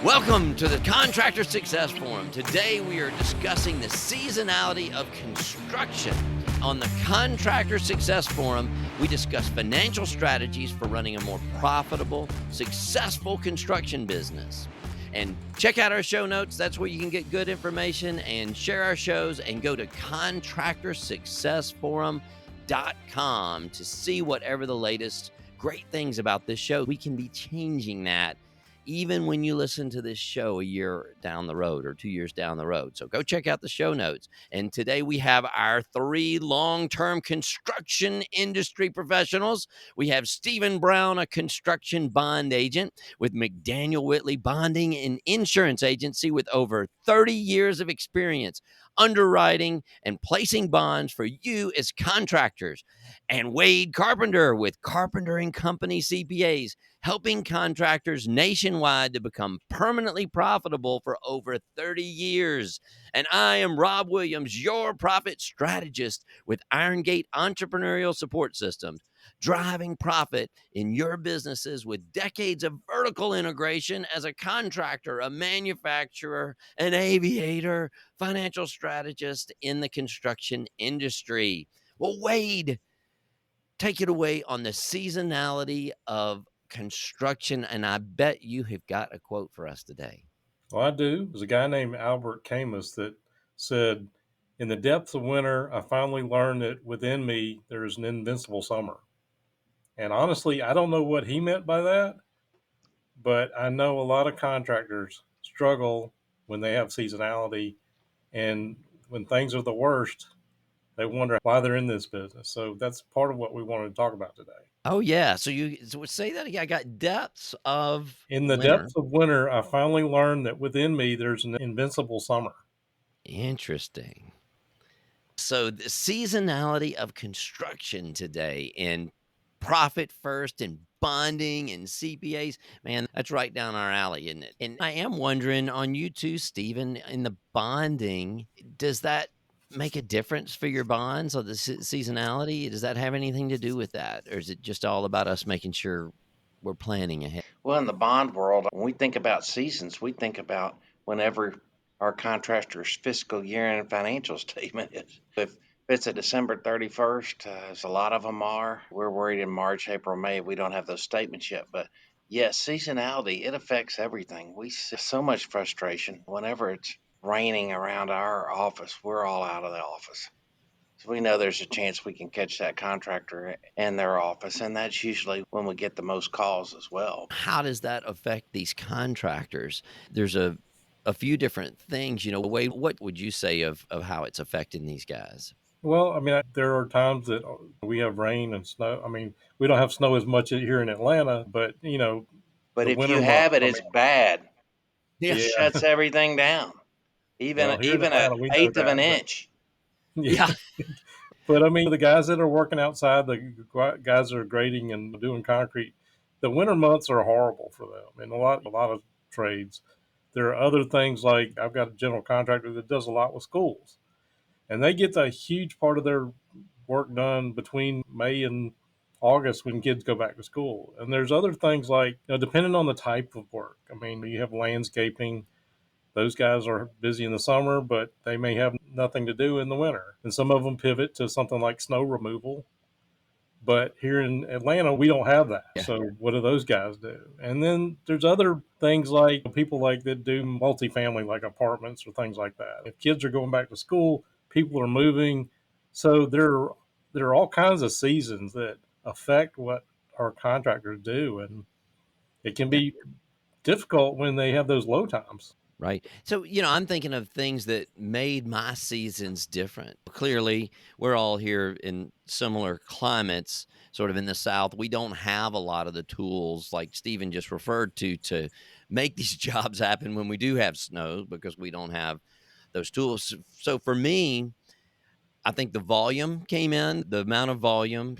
Welcome to the Contractor Success Forum. Today we are discussing the seasonality of construction. On the Contractor Success Forum, we discuss financial strategies for running a more profitable, successful construction business. And check out our show notes. That's where you can get good information and share our shows, and go to contractorsuccessforum.com to see whatever the latest great things about this show. We can be changing that even when you listen to this show a year down the road or 2 years down the road. So go check out the show notes. And today we have our three long-term construction industry professionals. We have Stephen Brown, a construction bond agent with McDaniel Whitley Bonding and Insurance Agency with over 30 years of experience underwriting and placing bonds for you as contractors. And Wade Carpenter with Carpenter and Company CPAs, helping contractors nationwide to become permanently profitable for over 30 years. And I am Rob Williams, your profit strategist with Iron Gate Entrepreneurial Support Systems, driving profit in your businesses with decades of vertical integration as a contractor, a manufacturer, an aviator, financial strategist in the construction industry. Well, Wade, take it away on the seasonality of construction, and I bet you have got a quote for us today. Well, I do. There's a guy named Albert Camus that said, "In the depths of winter, I finally learned that within me there is an invincible summer." And honestly, I don't know what he meant by that, but I know a lot of contractors struggle when they have seasonality, and when things are the worst, they wonder why they're in this business. So that's part of what we wanted to talk about today. Oh, yeah. So you say that again. I got depths of In the winter. depths of winter, I finally learned that within me there's an invincible summer. Interesting. So the seasonality of construction today, and profit first and bonding and CPAs, man, that's right down our alley, isn't it? And I am wondering on you too, Stephen, in the bonding, does that make a difference for your bonds or the seasonality? Does that have anything to do with that? Or is it just all about us making sure we're planning ahead? Well, in the bond world, when we think about seasons, we think about whenever our contractor's fiscal year and financial statement is. If it's a December 31st, as a lot of them are, we're worried in March, April, May. We don't have those statements yet. But yes, seasonality, it affects everything. We see so much frustration whenever it's raining around our office. We're all out of the office. So we know there's a chance we can catch that contractor in their office, and that's usually when we get the most calls as well. How does that affect these contractors? There's a few different things, Wade, what would you say of how it's affecting these guys? Well, I mean, there are times that we have rain and snow. I mean, we don't have snow as much here in Atlanta, but But the if winter you have months. it, it's bad. It Yeah. Yeah. shuts everything down, Well, here in even an Atlanta, we know eighth of that, an but inch. yeah. But I mean, the guys that are working outside, the guys that are grading and doing concrete, the winter months are horrible for them in a lot of trades. There are other things like I've got a general contractor that does a lot with schools, and they get a huge part of their work done between May and August when kids go back to school. And there's other things like, depending on the type of work. I mean, you have landscaping. Those guys are busy in the summer, but they may have nothing to do in the winter. And some of them pivot to something like snow removal. But here in Atlanta, we don't have that. Yeah. So what do those guys do? And then there's other things like people like that do multifamily, like apartments or things like that. If kids are going back to school, people are moving. So there are all kinds of seasons that affect what our contractors do. And it can be difficult when they have those low times. Right. So, I'm thinking of things that made my seasons different. Clearly, we're all here in similar climates, sort of in the South. We don't have a lot of the tools like Stephen just referred to make these jobs happen when we do have snow, because we don't have those tools. So for me, I think the volume came in, the amount of volume,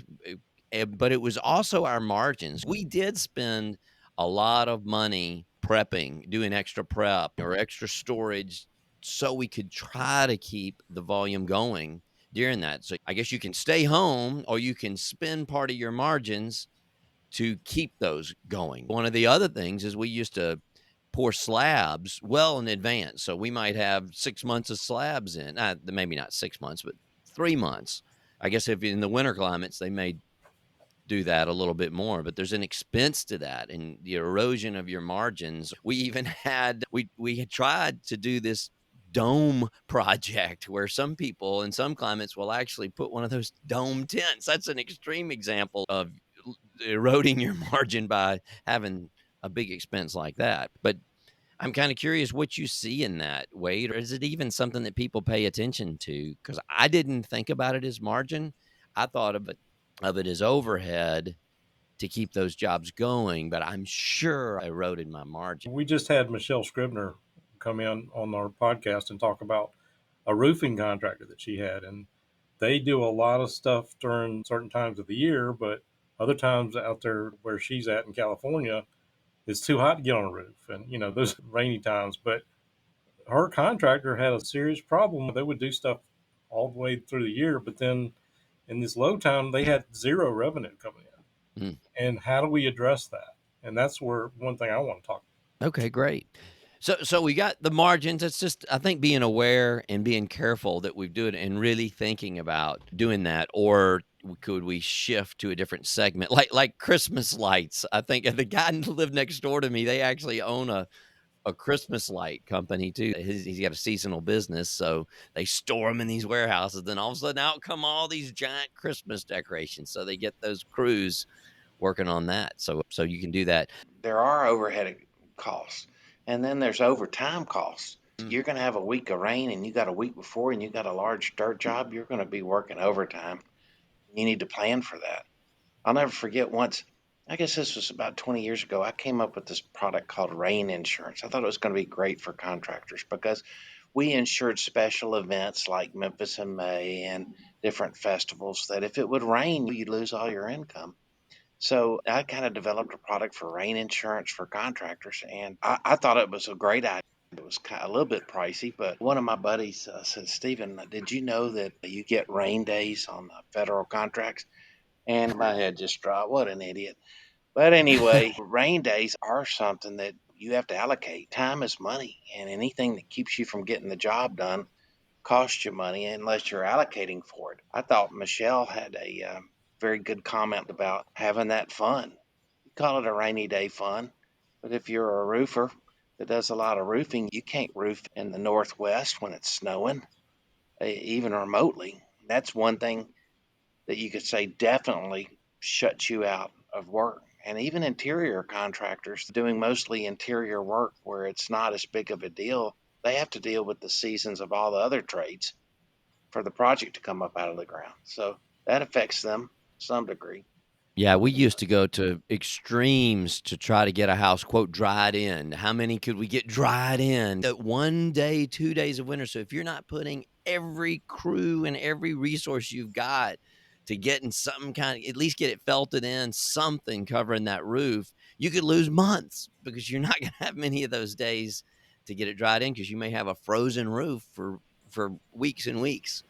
but it was also our margins. We did spend a lot of money prepping, doing extra prep or extra storage so we could try to keep the volume going during that. So I guess you can stay home or you can spend part of your margins to keep those going. One of the other things is we used to pour slabs well in advance. So we might have 6 months of slabs in, maybe not 6 months, but 3 months. I guess if in the winter climates, they may do that a little bit more, but there's an expense to that and the erosion of your margins. We even had we had tried to do this dome project where some people in some climates will actually put one of those dome tents. That's an extreme example of eroding your margin by having a big expense like that. But I'm kind of curious what you see in that, Wade, or is it even something that people pay attention to? Because I didn't think about it as margin. I thought of it as overhead to keep those jobs going, but I'm sure I eroded my margin. We just had Michelle Scribner come in on our podcast and talk about a roofing contractor that she had. And they do a lot of stuff during certain times of the year, but other times out there where she's at in California, it's too hot to get on a roof. And, those rainy times. But her contractor had a serious problem. They would do stuff all the way through the year, but then in this low time, they had zero revenue coming in. Mm. And how do we address that? And that's where one thing I want to talk about. Okay, great. So we got the margins. It's just, I think, being aware and being careful that we do it and really thinking about doing that. Or could we shift to a different segment, like Christmas lights? I think the guy who lived next door to me, they actually own a Christmas light company too. He's got a seasonal business, so they store them in these warehouses. Then all of a sudden, out come all these giant Christmas decorations. So they get those crews working on that. So you can do that. There are overhead costs, and then there's overtime costs. Mm. You're going to have a week of rain, and you got a week before, and you got a large dirt job. You're going to be working overtime. You need to plan for that. I'll never forget once. I guess this was about 20 years ago. I came up with this product called rain insurance. I thought it was going to be great for contractors because we insured special events like Memphis in May and different festivals that if it would rain, you'd lose all your income. So I kind of developed a product for rain insurance for contractors, and I thought it was a great idea. It was a little bit pricey, but one of my buddies said, "Stephen, did you know that you get rain days on the federal contracts?" And my head just dropped. What an idiot. But anyway, rain days are something that you have to allocate. Time is money, and anything that keeps you from getting the job done costs you money unless you're allocating for it. I thought Michelle had a very good comment about having that fun. You call it a rainy day fun, but if you're a roofer that does a lot of roofing, you can't roof in the Northwest when it's snowing, even remotely. That's one thing that you could say definitely shuts you out of work. And even interior contractors doing mostly interior work where it's not as big of a deal, they have to deal with the seasons of all the other trades for the project to come up out of the ground. So that affects them to some degree. Yeah, we used to go to extremes to try to get a house, quote, dried in. How many could we get dried in? That 1 day, 2 days of winter. So if you're not putting every crew and every resource you've got to getting something at least get it felted in, something covering that roof, you could lose months because you're not going to have many of those days to get it dried in because you may have a frozen roof for weeks and weeks.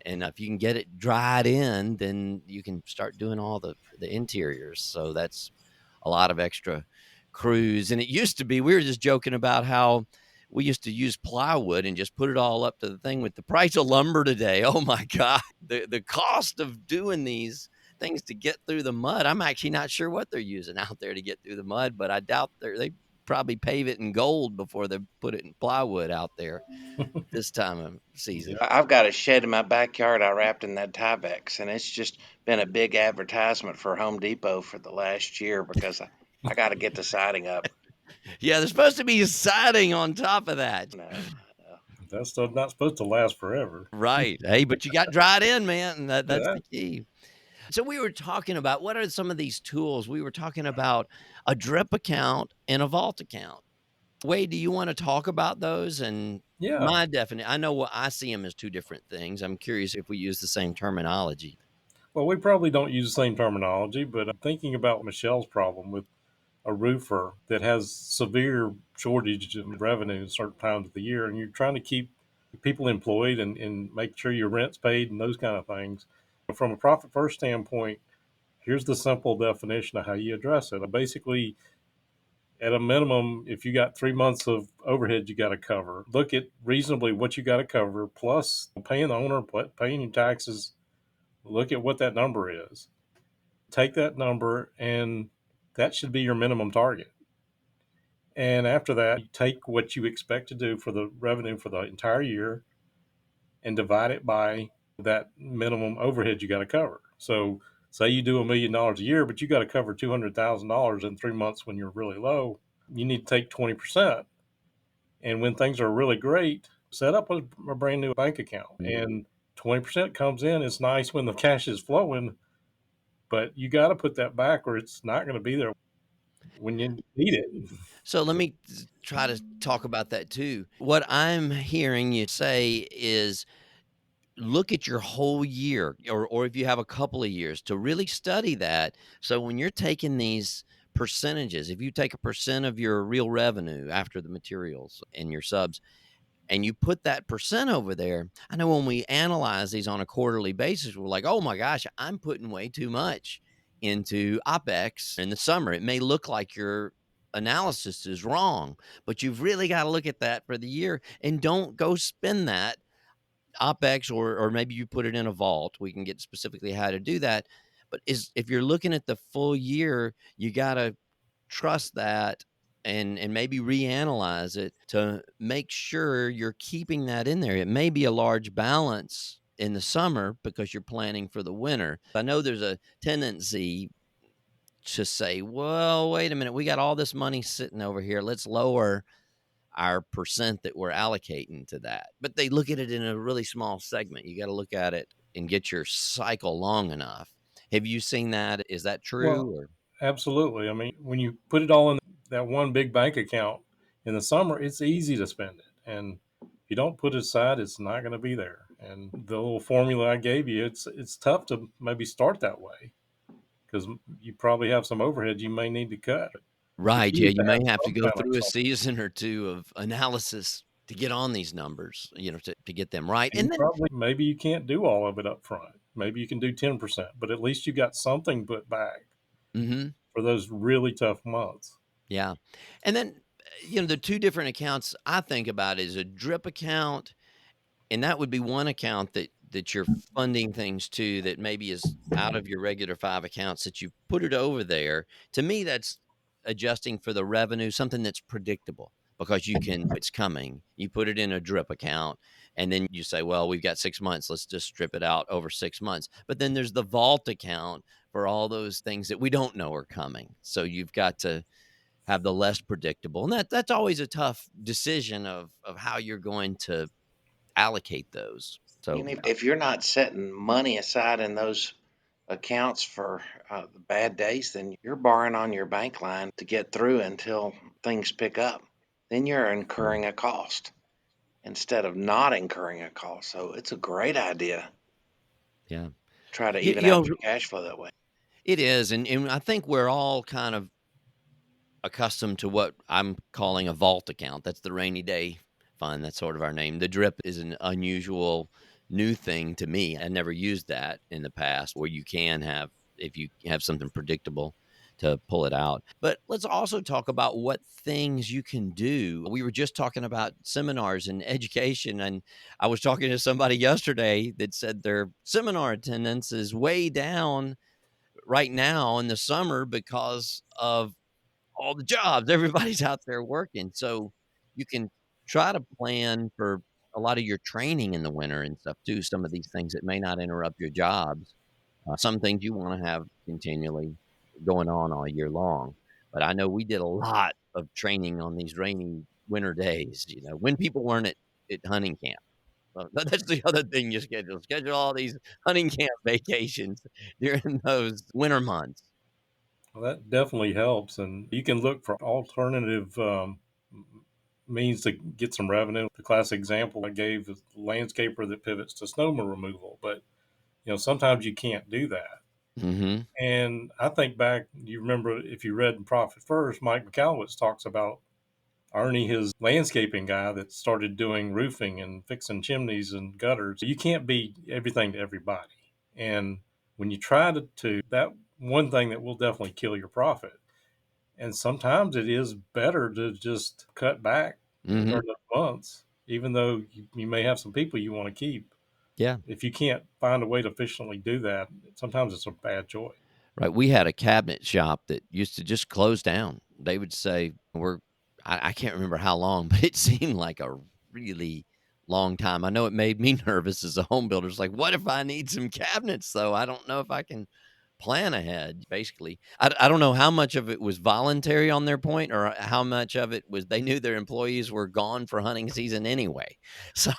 And if you can get it dried in, then you can start doing all the interiors. So that's a lot of extra crews. And it used to be, we were just joking about how we used to use plywood and just put it all up to the thing. With the price of lumber today, oh my God, the cost of doing these things to get through the mud. I'm actually not sure what they're using out there to get through the mud, but I doubt they probably pave it in gold before they put it in plywood out there this time of season. I've got a shed in my backyard I wrapped in that Tyvek, and it's just been a big advertisement for Home Depot for the last year because I got to get the siding up. Yeah, there's supposed to be siding on top of that. No. That's not supposed to last forever. Right. Hey, but you got dried in, man, and that's Yeah. the key. So we were talking about what are some of these tools? We were talking about a drip account and a vault account. Wade, do you want to talk about those? And Yeah. my I know what I see them as two different things. I'm curious if we use the same terminology. Well, we probably don't use the same terminology, but I'm thinking about Michelle's problem with a roofer that has severe shortage in revenue at certain times of the year, and you're trying to keep people employed and make sure your rent's paid and those kind of things. From a profit first standpoint, here's the simple definition of how you address it. Basically, At a minimum, if you got 3 months of overhead you got to cover, look at reasonably what you got to cover, plus paying the owner, paying your taxes. Look at what that number is. Take that number, and that should be your minimum target. And after that, you take what you expect to do for the revenue for the entire year and divide it by that minimum overhead you got to cover. So say you do $1 million a year, but you got to cover $200,000 in 3 months when you're really low. You need to take 20%. And when things are really great, set up a brand new bank account, and 20% comes in. It's nice when the cash is flowing, but you got to put that back or it's not going to be there when you need it. So let me try to talk about that too. What I'm hearing you say is look at your whole year, or if you have a couple of years to really study that. So when you're taking these percentages, if you take a percent of your real revenue after the materials and your subs, and you put that percent over there, I know when we analyze these on a quarterly basis, we're like, oh my gosh, I'm putting way too much into OPEX in the summer. It may look like your analysis is wrong, but you've really got to look at that for the year, and don't go spend that OPEX, or maybe you put it in a vault. We can get specifically how to do that. But if you're looking at the full year, you got to trust that and maybe reanalyze it to make sure you're keeping that in there. It may be a large balance in the summer because you're planning for the winter. I know there's a tendency to say, well, wait a minute, we got all this money sitting over here. Let's lower our percent that we're allocating to that. But they look at it in a really small segment. You got to look at it and get your cycle long enough. Have you seen that? Is that Well, true? Or absolutely. I mean, when you put it all in that one big bank account in the summer, it's easy to spend it. And if you don't put it aside, it's not going to be there. And the little formula I gave you, it's tough to maybe start that way because you probably have some overhead you may need to cut. The right, key yeah, is to you have may have to some go kind of through a something. season or 2 of analysis to get on these numbers, to get them right. And you And then probably, maybe you can't do all of it up front. Maybe you can do 10%, but at least you got something put back mhm, for those really tough months. yeah. And then, the 2 different accounts I think about is a drip account, and that would be one account that you're funding things to that maybe is out of your regular 5 accounts that you put it over there. To me, that's adjusting for the revenue, something that's predictable because it's coming. You put it in a drip account, and then you say, well, we've got 6 months. Let's just strip it out over 6 months. But then there's the vault account for all those things that we don't know are coming. So you've got to have the less predictable. And that's always a tough decision of how you're going to allocate those. So, If you're not setting money aside in those accounts for the bad days, then you're borrowing on your bank line to get through until things pick up. Then you're incurring a cost instead of not incurring a cost. So it's a great idea. yeah. Try to You even you out know, your cash flow that way. it is, and I think we're all kind of accustomed to what I'm calling a vault account. That's the rainy day fund. That's sort of our name. The drip is an unusual new thing to me. I never used that in the past where you can have, if you have something predictable, to pull it out. But let's also talk about what things you can do. We were just talking about seminars and education, and I was talking to somebody yesterday that said their seminar attendance is way down right now in the summer because of all the jobs. Everybody's out there working. So you can try to plan for a lot of your training in the winter and stuff too. Some of these things that may not interrupt your jobs. Some things you want to have continually going on all year long. But I know we did a lot of training on these rainy winter days, when people weren't at hunting camp. So that's the other thing you schedule. Schedule all these hunting camp vacations during those winter months. Well, that definitely helps. And you can look for alternative means to get some revenue. The classic example I gave is the landscaper that pivots to snow removal. But, sometimes you can't do that. Hmm. And I think back, you remember if you read in Profit First, Mike McAlowitz talks about Ernie, his landscaping guy that started doing roofing and fixing chimneys and gutters. You can't be everything to everybody. And when you try to that one thing that will definitely kill your profit. And sometimes it is better to just cut back Mm-hmm. during those months, even though you may have some people you want to keep. Yeah. If you can't find a way to efficiently do that, sometimes it's a bad choice. Right. We had a cabinet shop that used to just close down. They would say, I can't remember how long, but it seemed like a really long time. I know it made me nervous as a home builder. It's like, what if I need some cabinets, though? I don't know if I can plan ahead, basically. I don't know how much of it was voluntary on their point or how much of it was they knew their employees were gone for hunting season anyway. So.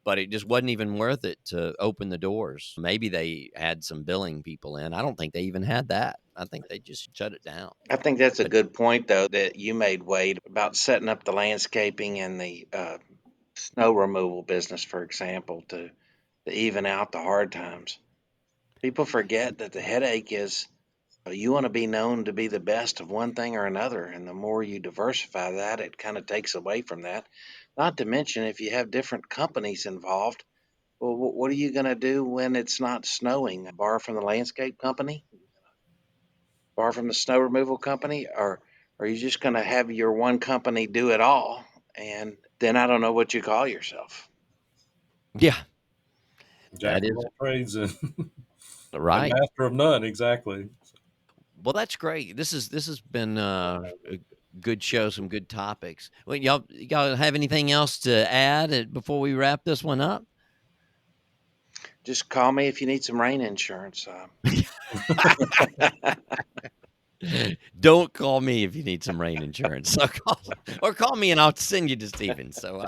But it just wasn't even worth it to open the doors. Maybe they had some billing people in. I don't think they even had that. I think they just shut it down. I think that's a good point, though, that you made, Wade, about setting up the landscaping and the snow removal business, for example, to even out the hard times. People forget that the headache is you want to be known to be the best of one thing or another. And the more you diversify that, it kind of takes away from that. Not to mention, if you have different companies involved, well, what are you going to do when it's not snowing? Borrow from the landscape company? Borrow from the snow removal company? Or are you just going to have your one company do it all? And then I don't know what you call yourself. Yeah, Jack that of is all trades and right. master of none, exactly. Well, that's great. This has been a good show, some good topics. Well, y'all have anything else to add before we wrap this one up? Just call me if you need some rain insurance. Don't call me if you need some rain insurance. Or call me and I'll send you to Steven. So,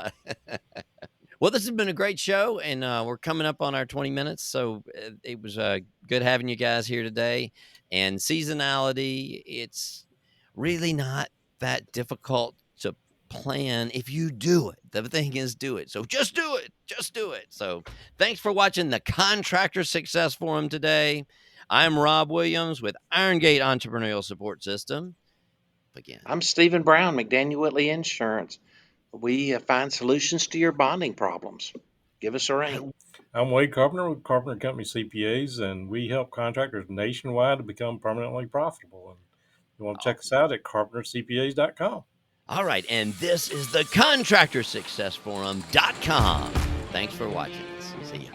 well, this has been a great show, and we're coming up on our 20 minutes. So it was good having you guys here today. And seasonality, it's really not that difficult to plan if you do it. The thing is, do it. So just do it. Just do it. So thanks for watching the Contractor Success Forum today. I'm Rob Williams with Iron Gate Entrepreneurial Support System. Again, I'm Stephen Brown, McDaniel Whitley Insurance. We find solutions to your bonding problems. Give us a ring. I'm Wade Carpenter with Carpenter Company CPAs, and we help contractors nationwide to become permanently profitable. And you want to check us out at carpentercpas.com. All right, and this is the ContractorSuccessForum.com. Thanks for watching us. See ya.